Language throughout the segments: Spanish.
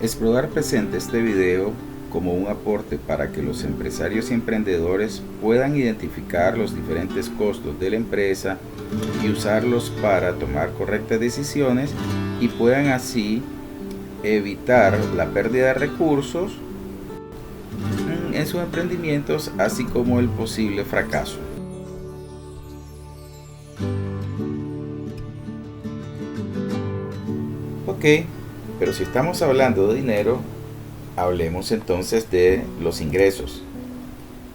Explorar presenta este video como un aporte para que los empresarios y emprendedores puedan identificar los diferentes costos de la empresa y usarlos para tomar correctas decisiones y puedan así evitar la pérdida de recursos en sus emprendimientos, así como el posible fracaso. Ok, pero si estamos hablando de dinero, hablemos entonces de los ingresos.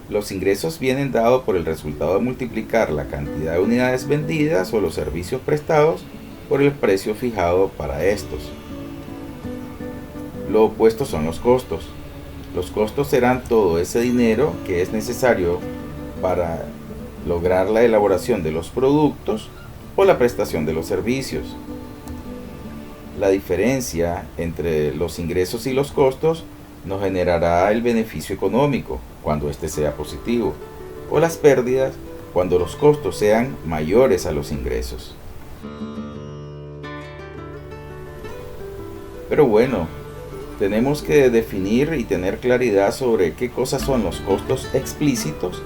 Los ingresos vienen dados por el resultado de multiplicar la cantidad de unidades vendidas o los servicios prestados por el precio fijado para estos. Lo opuesto son los costos. Los costos serán todo ese dinero que es necesario para lograr la elaboración de los productos o la prestación de los servicios. La diferencia entre los ingresos y los costos nos generará el beneficio económico cuando éste sea positivo, o las pérdidas cuando los costos sean mayores a los ingresos. Pero bueno, tenemos que definir y tener claridad sobre qué cosas son los costos explícitos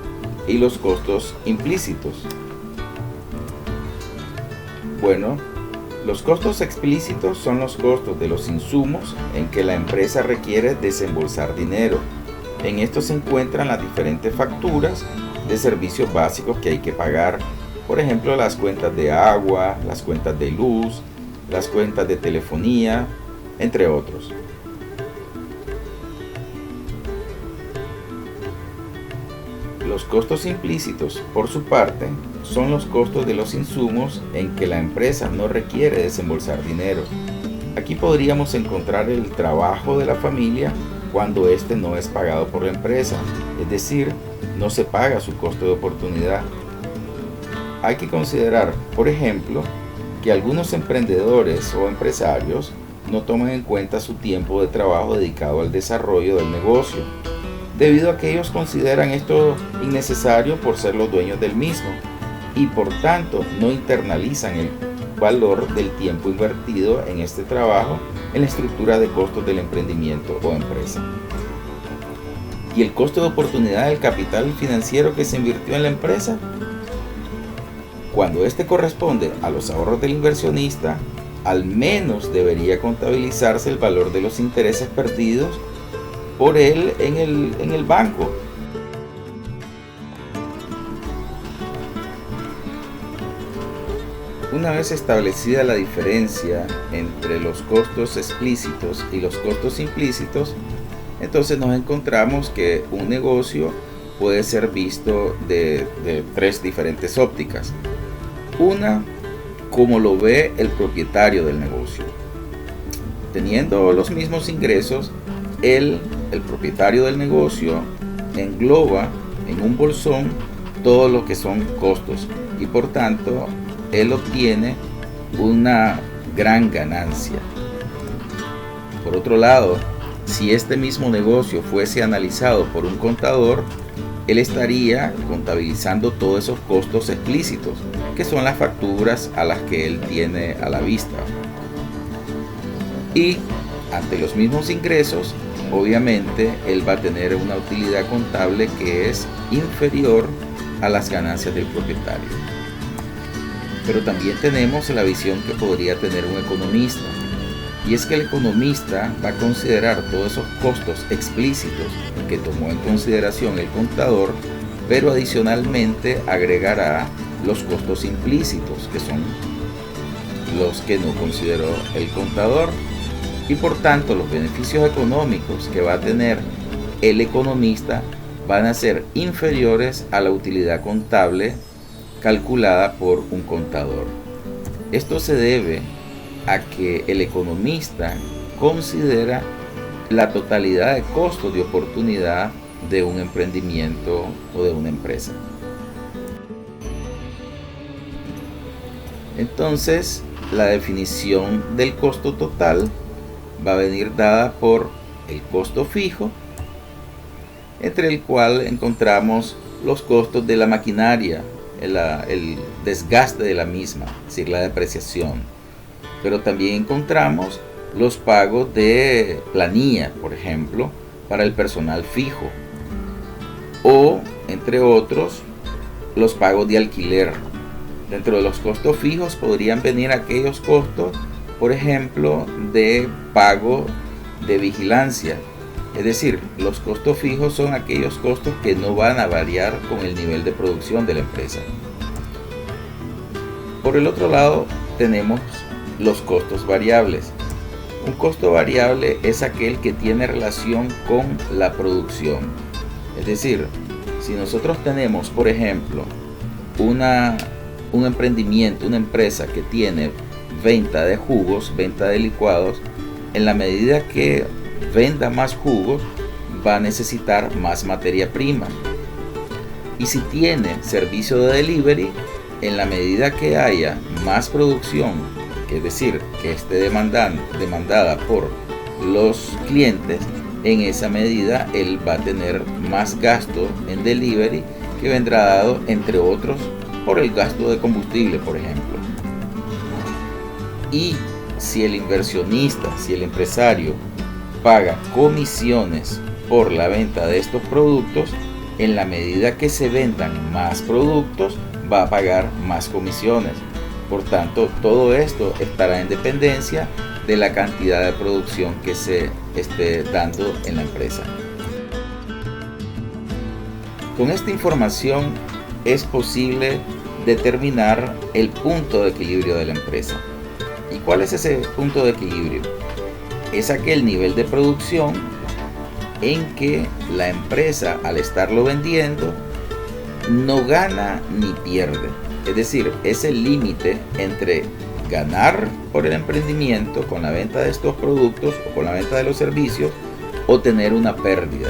y los costos implícitos. Bueno, los costos explícitos son los costos de los insumos en que la empresa requiere desembolsar dinero. En estos se encuentran las diferentes facturas de servicios básicos que hay que pagar. Por ejemplo, las cuentas de agua, las cuentas de luz, las cuentas de telefonía, entre otros. Los costos implícitos, por su parte, son los costos de los insumos en que la empresa no requiere desembolsar dinero. Aquí podríamos encontrar el trabajo de la familia cuando éste no es pagado por la empresa, es decir, no se paga su costo de oportunidad. Hay que considerar, por ejemplo, que algunos emprendedores o empresarios no toman en cuenta su tiempo de trabajo dedicado al desarrollo del negocio, debido a que ellos consideran esto innecesario por ser los dueños del mismo y por tanto no internalizan el valor del tiempo invertido en este trabajo en la estructura de costos del emprendimiento o empresa. ¿Y el costo de oportunidad del capital financiero que se invirtió en la empresa? Cuando este corresponde a los ahorros del inversionista, al menos debería contabilizarse el valor de los intereses perdidos por él en el banco. Una vez establecida la diferencia entre los costos explícitos y los costos implícitos, entonces nos encontramos que un negocio puede ser visto de tres diferentes ópticas. Una, como lo ve el propietario del negocio. Teniendo los mismos ingresos, el propietario del negocio engloba en un bolsón todo lo que son costos y por tanto él obtiene una gran ganancia. Por otro lado, si este mismo negocio fuese analizado por un contador, él estaría contabilizando todos esos costos explícitos, que son las facturas a las que él tiene a la vista. Y ante los mismos ingresos, obviamente él va a tener una utilidad contable que es inferior a las ganancias del propietario. Pero también tenemos la visión que podría tener un economista, y es que el economista va a considerar todos esos costos explícitos que tomó en consideración el contador, pero adicionalmente agregará los costos implícitos, que son los que no consideró el contador. Y por tanto los beneficios económicos que va a tener el economista van a ser inferiores a la utilidad contable calculada por un contador. Esto se debe a que el economista considera la totalidad de costos de oportunidad de un emprendimiento o de una empresa. Entonces, la definición del costo total va a venir dada por el costo fijo, entre el cual encontramos los costos de la maquinaria, el desgaste de la misma, es decir, la depreciación. Pero también encontramos los pagos de planilla, por ejemplo, para el personal fijo, o entre otros los pagos de alquiler. Dentro de los costos fijos podrían venir aquellos costos, por ejemplo, de pago de vigilancia. Es decir, los costos fijos son aquellos costos que no van a variar con el nivel de producción de la empresa. Por el otro lado, tenemos los costos variables. Un costo variable es aquel que tiene relación con la producción. Es decir, si nosotros tenemos, por ejemplo, un emprendimiento, una empresa que tiene venta de jugos, venta de licuados, en la medida que venda más jugos, va a necesitar más materia prima. Y si tiene servicio de delivery, en la medida que haya más producción, es decir, que esté demandada por los clientes, en esa medida él va a tener más gasto en delivery, que vendrá dado, entre otros, por el gasto de combustible, por ejemplo. Y si el inversionista, si el empresario paga comisiones por la venta de estos productos, en la medida que se vendan más productos, va a pagar más comisiones. Por tanto, todo esto estará en dependencia de la cantidad de producción que se esté dando en la empresa. Con esta información es posible determinar el punto de equilibrio de la empresa. ¿Y cuál es ese punto de equilibrio? Es aquel nivel de producción en que la empresa, al estarlo vendiendo, no gana ni pierde. Es decir, es el límite entre ganar por el emprendimiento con la venta de estos productos o con la venta de los servicios, o tener una pérdida,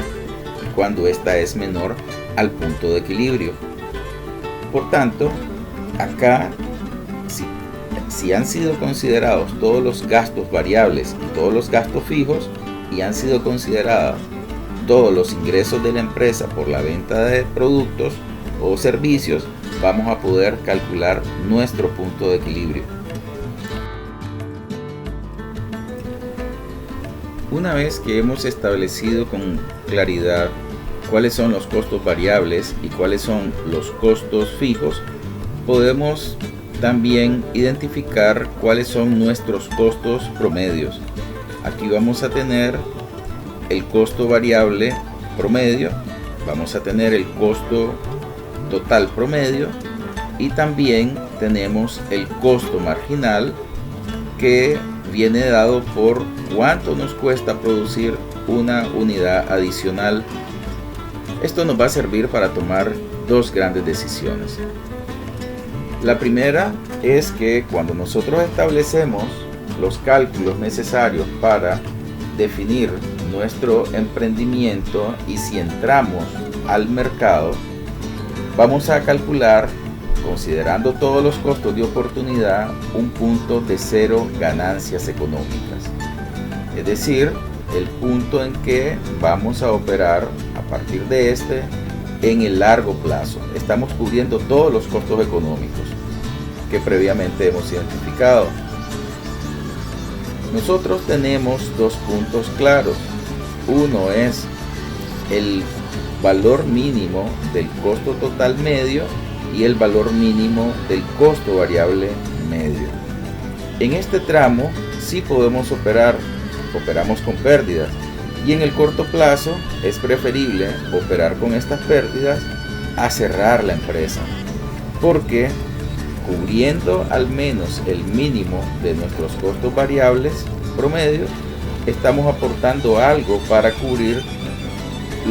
cuando esta es menor al punto de equilibrio. Por tanto, acá, si han sido considerados todos los gastos variables y todos los gastos fijos, y han sido considerados todos los ingresos de la empresa por la venta de productos o servicios, vamos a poder calcular nuestro punto de equilibrio. Una vez que hemos establecido con claridad cuáles son los costos variables y cuáles son los costos fijos, podemos también identificar cuáles son nuestros costos promedios. Aquí vamos a tener el costo variable promedio, vamos a tener el costo total promedio, y también tenemos el costo marginal, que viene dado por cuánto nos cuesta producir una unidad adicional. Esto nos va a servir para tomar dos grandes decisiones. La primera es que cuando nosotros establecemos los cálculos necesarios para definir nuestro emprendimiento, y si entramos al mercado, vamos a calcular, considerando todos los costos de oportunidad, un punto de cero ganancias económicas. Es decir, el punto en que vamos a operar a partir de este en el largo plazo. Estamos cubriendo todos los costos económicos que previamente hemos identificado. Nosotros tenemos dos puntos claros. Uno es el valor mínimo del costo total medio y el valor mínimo del costo variable medio. En este tramo sí podemos operamos con pérdidas, y en el corto plazo es preferible operar con estas pérdidas a cerrar la empresa, porque cubriendo al menos el mínimo de nuestros costos variables promedio, estamos aportando algo para cubrir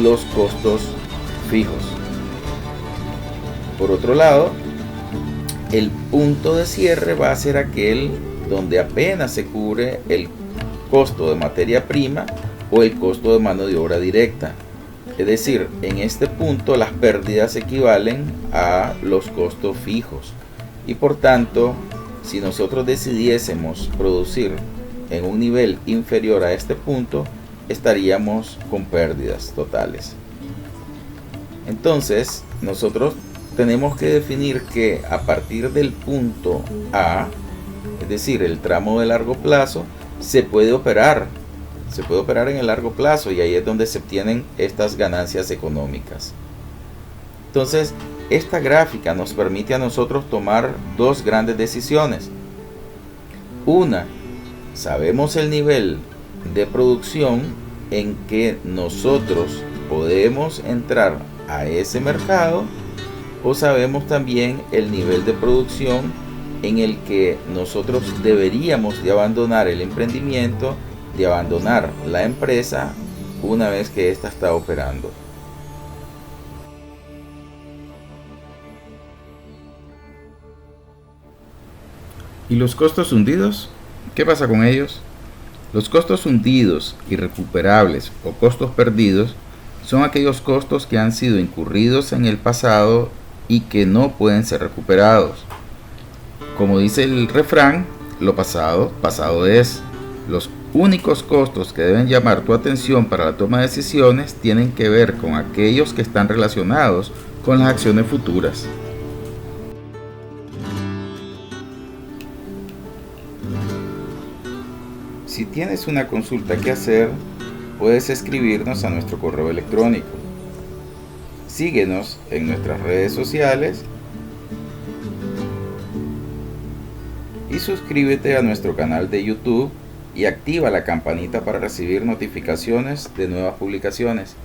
los costos fijos. Por otro lado, el punto de cierre va a ser aquel donde apenas se cubre el costo de materia prima o el costo de mano de obra directa. Es decir, en este punto las pérdidas equivalen a los costos fijos, y por tanto, si nosotros decidiésemos producir en un nivel inferior a este punto, estaríamos con pérdidas totales. Entonces, nosotros tenemos que definir que a partir del punto A, es decir, el tramo de largo plazo, se puede operar en el largo plazo, y ahí es donde se obtienen estas ganancias económicas. Entonces, esta gráfica nos permite a nosotros tomar dos grandes decisiones. Una, sabemos el nivel de producción en que nosotros podemos entrar a ese mercado, o sabemos también el nivel de producción en el que nosotros deberíamos de abandonar el emprendimiento, de abandonar la empresa una vez que ésta está operando. ¿Y los costos hundidos? ¿Qué pasa con ellos? Los costos hundidos, irrecuperables o costos perdidos son aquellos costos que han sido incurridos en el pasado y que no pueden ser recuperados. Como dice el refrán, lo pasado, pasado es. Los únicos costos que deben llamar tu atención para la toma de decisiones tienen que ver con aquellos que están relacionados con las acciones futuras. Si tienes una consulta que hacer, puedes escribirnos a nuestro correo electrónico. Síguenos en nuestras redes sociales y suscríbete a nuestro canal de YouTube y activa la campanita para recibir notificaciones de nuevas publicaciones.